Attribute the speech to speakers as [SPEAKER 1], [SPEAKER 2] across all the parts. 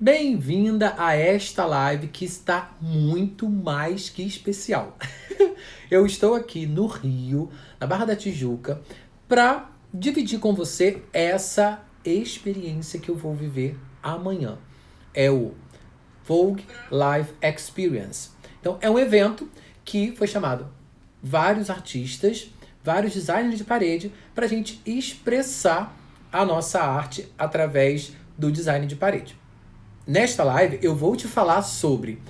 [SPEAKER 1] Bem-vinda a esta live que está muito mais que especial. Eu estou aqui no Rio, na Barra da Tijuca, para dividir com você essa experiência que eu vou viver amanhã. É o Vogue Live Experience. Então, é um evento que foi chamado vários artistas, vários designers de parede, para a gente expressar a nossa arte através do design de parede. Nesta live eu vou te falar sobre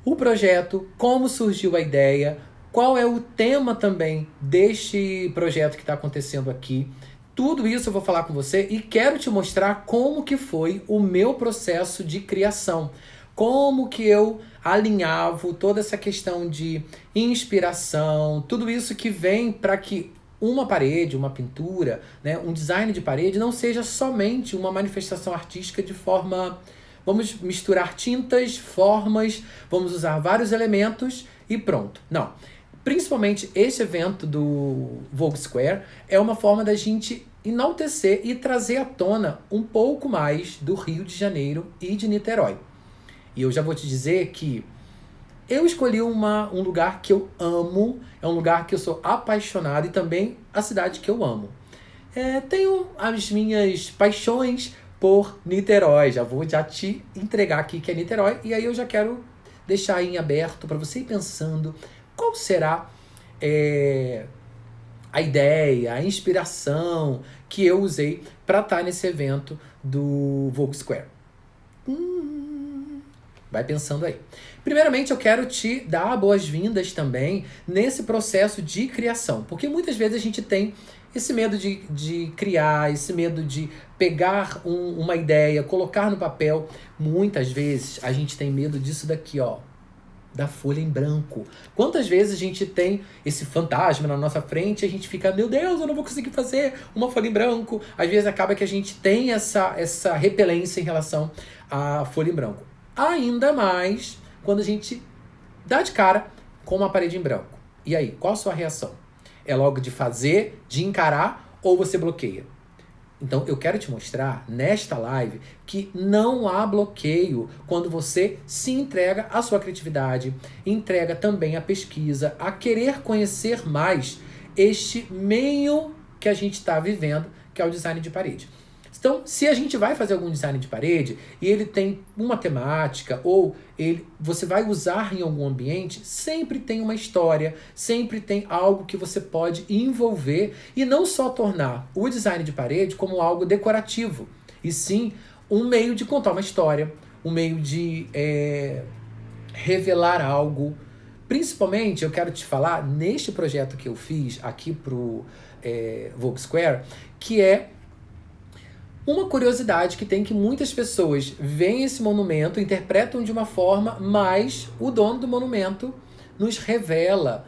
[SPEAKER 1] o projeto, como surgiu a ideia, qual é o tema também deste projeto que está acontecendo aqui. Tudo isso eu vou falar com você e quero te mostrar como que foi o meu processo de criação. Como que eu alinhavo toda essa questão de inspiração, tudo isso que vem para que uma parede, uma pintura, né, um design de parede não seja somente uma manifestação artística de forma... Vamos misturar tintas, formas, vamos usar vários elementos e pronto. Não. Principalmente esse evento do Vogue Square é uma forma da gente enaltecer e trazer à tona um pouco mais do Rio de Janeiro e de Niterói. E eu já vou te dizer que eu escolhi um lugar que eu amo, é um lugar que eu sou apaixonado e também a cidade que eu amo. Tenho as minhas paixões por Niterói. Já te entregar aqui que é Niterói e aí eu já quero deixar em aberto para você ir pensando qual será a ideia, a inspiração que eu usei para estar nesse evento do Vogue Square. Vai pensando aí. Primeiramente, eu quero te dar boas-vindas também nesse processo de criação, porque muitas vezes a gente tem esse medo de criar, esse medo de pegar uma ideia, colocar no papel. Muitas vezes a gente tem medo disso daqui, ó, da folha em branco. Quantas vezes a gente tem esse fantasma na nossa frente e a gente fica, meu Deus, eu não vou conseguir fazer uma folha em branco. Às vezes acaba que a gente tem essa repelência em relação à folha em branco. Ainda mais quando a gente dá de cara com uma parede em branco. E aí, qual a sua reação? É logo de fazer, de encarar, ou você bloqueia? Então, eu quero te mostrar nesta live que não há bloqueio quando você se entrega à sua criatividade, entrega também à pesquisa, a querer conhecer mais este meio que a gente está vivendo, que é o design de parede. Então, se a gente vai fazer algum design de parede e ele tem uma temática ou você vai usar em algum ambiente, sempre tem uma história, sempre tem algo que você pode envolver e não só tornar o design de parede como algo decorativo, e sim um meio de contar uma história, um meio de revelar algo. Principalmente, eu quero te falar neste projeto que eu fiz aqui pro Vogue Square, que é uma curiosidade que tem, que muitas pessoas veem esse monumento, interpretam de uma forma, mas o dono do monumento nos revela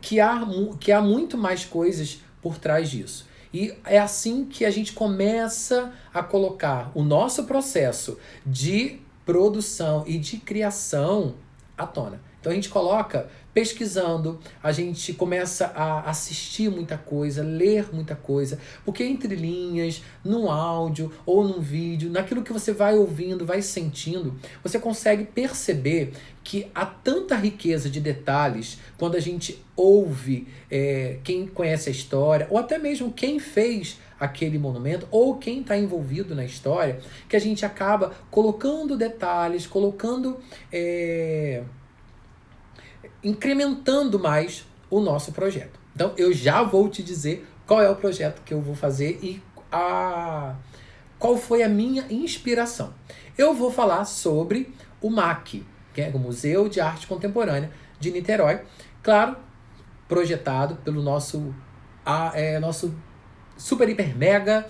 [SPEAKER 1] que há muito mais coisas por trás disso. E é assim que a gente começa a colocar o nosso processo de produção e de criação à tona. Então a gente coloca pesquisando, a gente começa a assistir muita coisa, ler muita coisa, porque entre linhas, no áudio ou num vídeo, naquilo que você vai ouvindo, vai sentindo, você consegue perceber que há tanta riqueza de detalhes quando a gente ouve quem conhece a história, ou até mesmo quem fez aquele monumento, ou quem está envolvido na história, que a gente acaba colocando detalhes, colocando... incrementando mais o nosso projeto. Então eu já vou te dizer qual é o projeto que eu vou fazer e qual foi a minha inspiração. Eu vou falar sobre o MAC, que é o Museu de Arte Contemporânea de Niterói, claro, projetado pelo nosso super, hiper, mega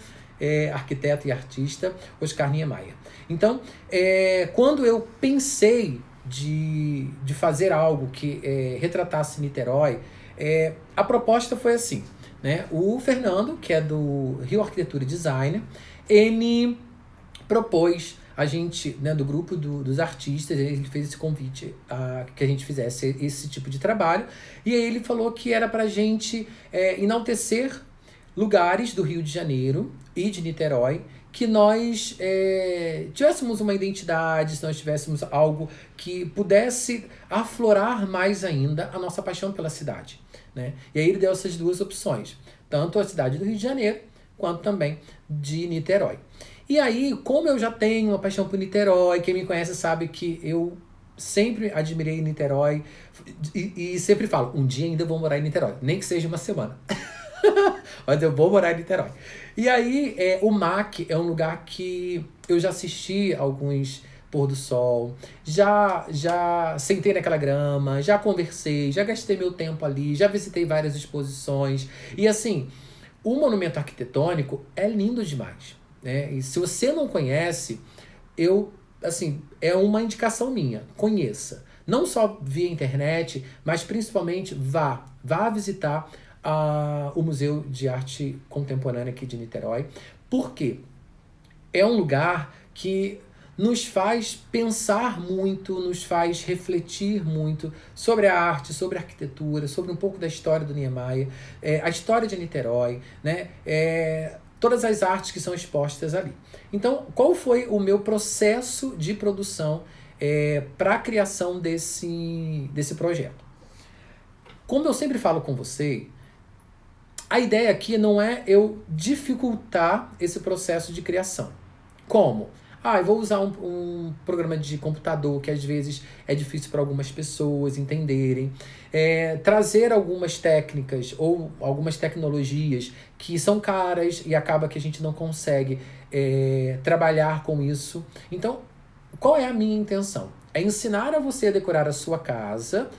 [SPEAKER 1] arquiteto e artista Oscar Niemeyer. Então, quando eu pensei de fazer algo que retratasse Niterói, a proposta foi assim, né? O Fernando, que é do Rio Arquitetura e Design, ele propôs a gente, né, do grupo dos artistas, ele fez esse convite que a gente fizesse esse tipo de trabalho, e aí ele falou que era pra gente enaltecer lugares do Rio de Janeiro e de Niterói que nós tivéssemos uma identidade, se nós tivéssemos algo que pudesse aflorar mais ainda a nossa paixão pela cidade, né? E aí ele deu essas duas opções, tanto a cidade do Rio de Janeiro, quanto também de Niterói. E aí, como eu já tenho uma paixão por Niterói, quem me conhece sabe que eu sempre admirei Niterói e sempre falo, um dia ainda vou morar em Niterói, nem que seja uma semana. Mas eu vou morar em Niterói. E aí, o MAC é um lugar que eu já assisti alguns pôr do sol, já sentei naquela grama, já conversei, já gastei meu tempo ali, já visitei várias exposições. E assim, o monumento arquitetônico é lindo demais, né? E se você não conhece, assim, é uma indicação minha, conheça. Não só via internet, mas principalmente vá visitar o Museu de Arte Contemporânea aqui de Niterói. Por quê? É um lugar que nos faz pensar muito, nos faz refletir muito sobre a arte, sobre a arquitetura, sobre um pouco da história do Niemeyer, a história de Niterói, né? Todas as artes que são expostas ali. Então, qual foi o meu processo de produção para a criação desse projeto? Como eu sempre falo com você, a ideia aqui não é eu dificultar esse processo de criação. Como? Eu vou usar um programa de computador que às vezes é difícil para algumas pessoas entenderem. Trazer algumas técnicas ou algumas tecnologias que são caras e acaba que a gente não consegue trabalhar com isso. Então, qual é a minha intenção? É ensinar a você a decorar a sua casa,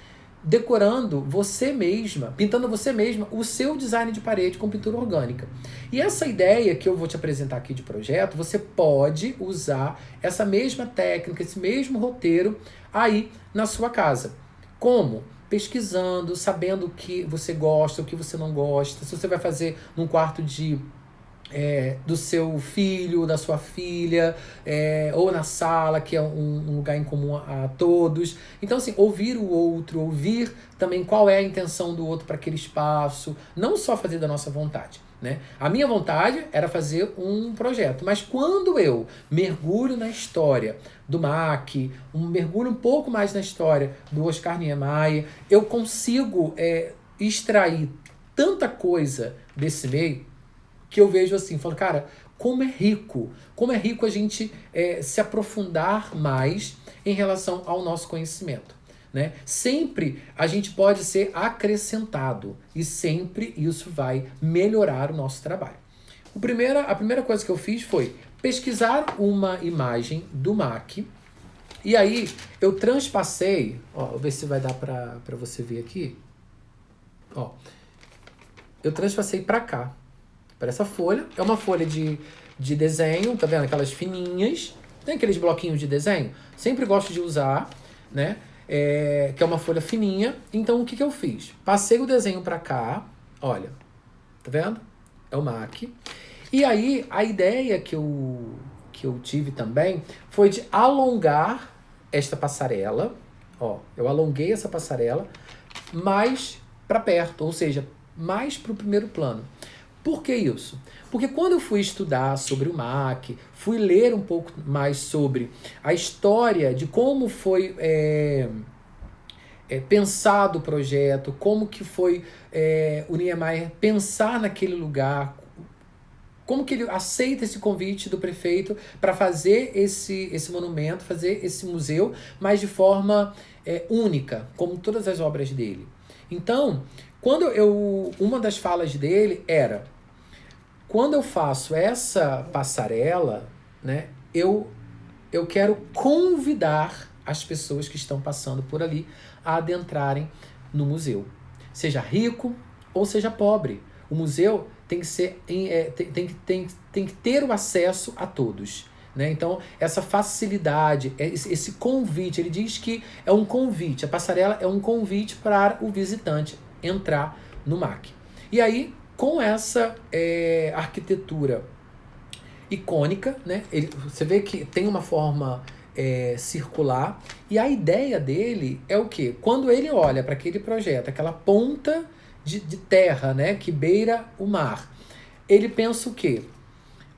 [SPEAKER 1] decorando você mesma, pintando você mesma o seu design de parede com pintura orgânica. E essa ideia que eu vou te apresentar aqui de projeto, você pode usar essa mesma técnica, esse mesmo roteiro aí na sua casa. Como? Pesquisando, sabendo o que você gosta, o que você não gosta, se você vai fazer num quarto do seu filho, da sua filha, ou na sala, que é um lugar em comum a todos. Então, assim, ouvir o outro, ouvir também qual é a intenção do outro para aquele espaço, não só fazer da nossa vontade, né? A minha vontade era fazer um projeto, mas quando eu mergulho na história do MAC, mergulho um pouco mais na história do Oscar Niemeyer, eu consigo extrair tanta coisa desse meio que eu vejo assim, falo, cara, como é rico a gente se aprofundar mais em relação ao nosso conhecimento, né? Sempre a gente pode ser acrescentado e sempre isso vai melhorar o nosso trabalho. A primeira coisa que eu fiz foi pesquisar uma imagem do MAC e aí eu transpassei, vou ver se vai dar para você ver aqui, eu transpassei para cá. Para essa folha, é uma folha de desenho, tá vendo? Aquelas fininhas, tem aqueles bloquinhos de desenho, sempre gosto de usar, né? Que é uma folha fininha. Então, o que eu fiz? Passei o desenho para cá, olha, tá vendo? É o MAC. E aí, a ideia que eu tive também foi de alongar esta passarela, eu alonguei essa passarela mais para perto, ou seja, mais para o primeiro plano. Por que isso? Porque quando eu fui estudar sobre o MAC, fui ler um pouco mais sobre a história de como foi pensado o projeto, como que foi o Niemeyer pensar naquele lugar, como que ele aceita esse convite do prefeito para fazer esse monumento, fazer esse museu, mas de forma única, como todas as obras dele. Então, uma das falas dele era, quando eu faço essa passarela, né, eu quero convidar as pessoas que estão passando por ali a adentrarem no museu. Seja rico ou seja pobre. O museu tem que ter o acesso a todos, né? Então, essa facilidade, esse convite, ele diz que é um convite, a passarela é um convite para o visitante entrar no MAC. E aí, com essa arquitetura icônica, né? Você vê que tem uma forma circular, e a ideia dele é o quê? Quando ele olha para aquele projeto, aquela ponta de terra, né, que beira o mar, ele pensa o quê?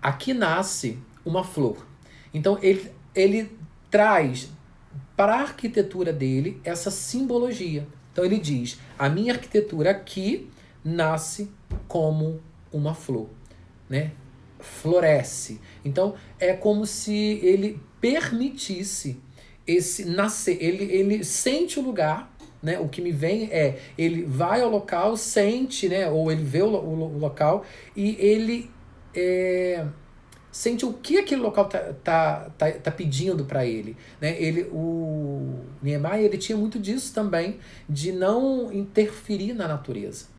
[SPEAKER 1] Aqui nasce uma flor. Então ele traz para a arquitetura dele essa simbologia. Então ele diz: a minha arquitetura aqui nasce como uma flor, né? Floresce. Então é como se ele permitisse esse nascer. Ele sente o lugar, né? O que me vem é, ele vai ao local, sente, né? Ou ele vê o local e ele sente o que aquele local tá pedindo para ele, né? O Niemeyer, ele tinha muito disso também, de não interferir na natureza.